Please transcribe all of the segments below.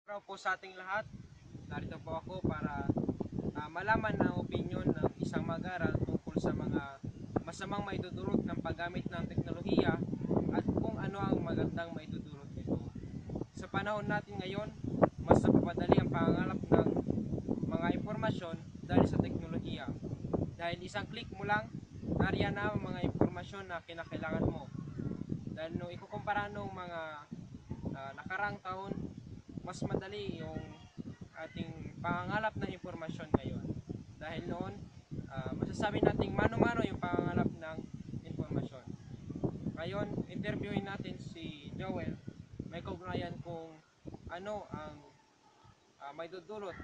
Araw po sa ating lahat. Narito po ako para malaman ang opinyon ng isang mag-aaral tungkol sa mga masamang maidudulot ng paggamit ng teknolohiya at kung ano ang magandang maidudulot nito. Sa panahon natin ngayon, mas napapadali ang pangangalap ng mga impormasyon dahil sa teknolohiya. Dahil isang click mo lang, nariyan na ang mga impormasyon na kinakailangan mo. Dahil nung ikukumpara nung mga nakarang taon, mas madali yung ating pangangalap ng impormasyon ngayon. Dahil noon, masasabi nating mano-mano yung pangangalap ng impormasyon. Ngayon, interviewin natin si Joel. May kaugnayan kung ano ang may dudulot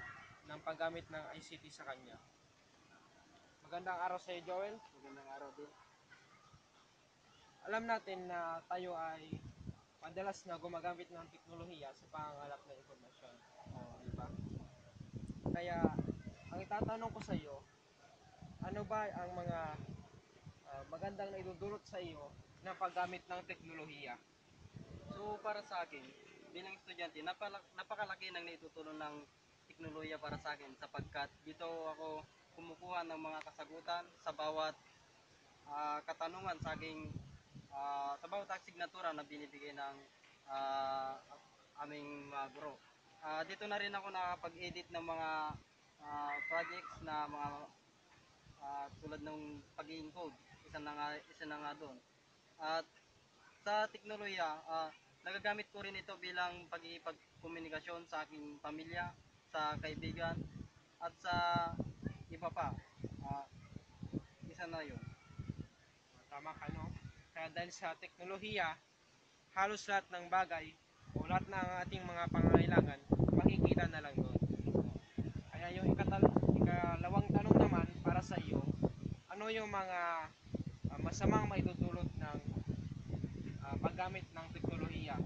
ng paggamit ng ICT sa kanya. Magandang araw sa iyo, Joel. Magandang araw din. Alam natin na tayo ay madalas na gumagamit ng teknolohiya sa pangangalap ng impormasyon. Di ba? Kaya, ang itatanong ko sa iyo, ano ba ang mga magandang naidudulot sa iyo ng paggamit ng teknolohiya? So para sa akin, bilang estudyante, napakalaki ng naitutulong ng teknolohiya para sa akin sapagkat dito ako kumukuha ng mga kasagutan sa bawat katanungan sa aking sa bawat asignatura na binibigay ng aming guro. Dito na rin ako nakapag-edit ng mga projects na mga tulad ng pag-i-encode. Isa na nga doon. At sa teknolohiya, nagagamit ko rin ito bilang pag-ipag-komunikasyon sa aking pamilya, sa kaibigan, at sa iba pa. Isa na yun. Tama ka, no? Kaya dahil sa teknolohiya, halos lahat ng bagay o lahat ng ating mga pangangailangan, makikita na lang doon. Kaya yung ikalawang tanong naman para sa iyo, ano yung mga masamang maidudulot ng paggamit ng teknolohiya?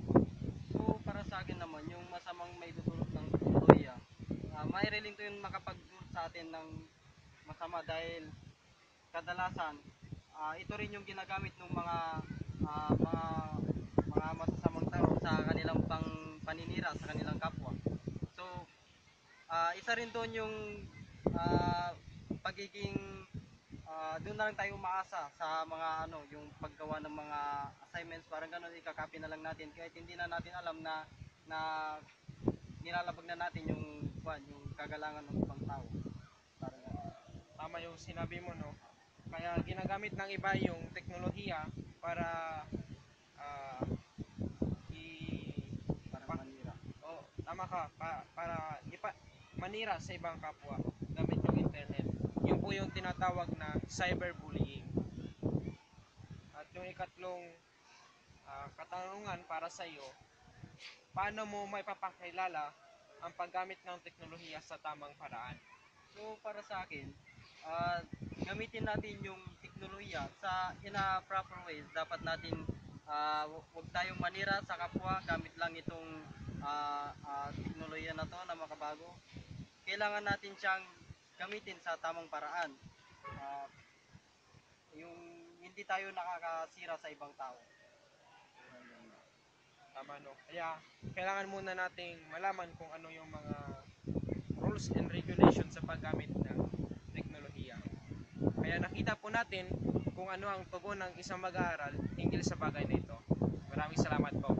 So, para sa akin naman, yung masamang maidudulot ng teknolohiya, mairiling to yung makapagdulot sa atin ng masama dahil kadalasan, ito rin yung ginagamit ng mga masasamang tao sa kanilang paninira sa kanilang kapwa. So, isa rin doon yung pagiging doon na lang tayo umaasa sa mga yung paggawa ng mga assignments, parang ganun, ikakopy na lang natin kahit hindi na natin alam na nilalabag na natin yung kagalangan ng ibang tao. Parang ganun. Tama yung sinabi mo, no? Kaya ginagamit ng iba yung teknolohiya para uh, i Parang manira. tama ka, para manira sa ibang kapwa gamit yung internet. Yun po yung tinatawag na cyberbullying. At yung ikatlong katanungan para sa iyo, paano mo maipapakilala ang paggamit ng teknolohiya sa tamang paraan? So para sa akin, gamitin natin yung teknolohiya in a proper way. Dapat natin wag tayong manira sa kapwa gamit lang itong teknolohiya na to na makabago. Kailangan natin siyang gamitin sa tamang paraan. Ah, yung hindi tayo nakakasira sa ibang tao. Tama, no? Kaya kailangan muna nating malaman kung ano yung mga rules and regulations sa paggamit ng teknolohiya. Kaya nakita po natin kung ano ang tugon ng isang mag-aaral hinggil sa bagay na ito. Maraming salamat po.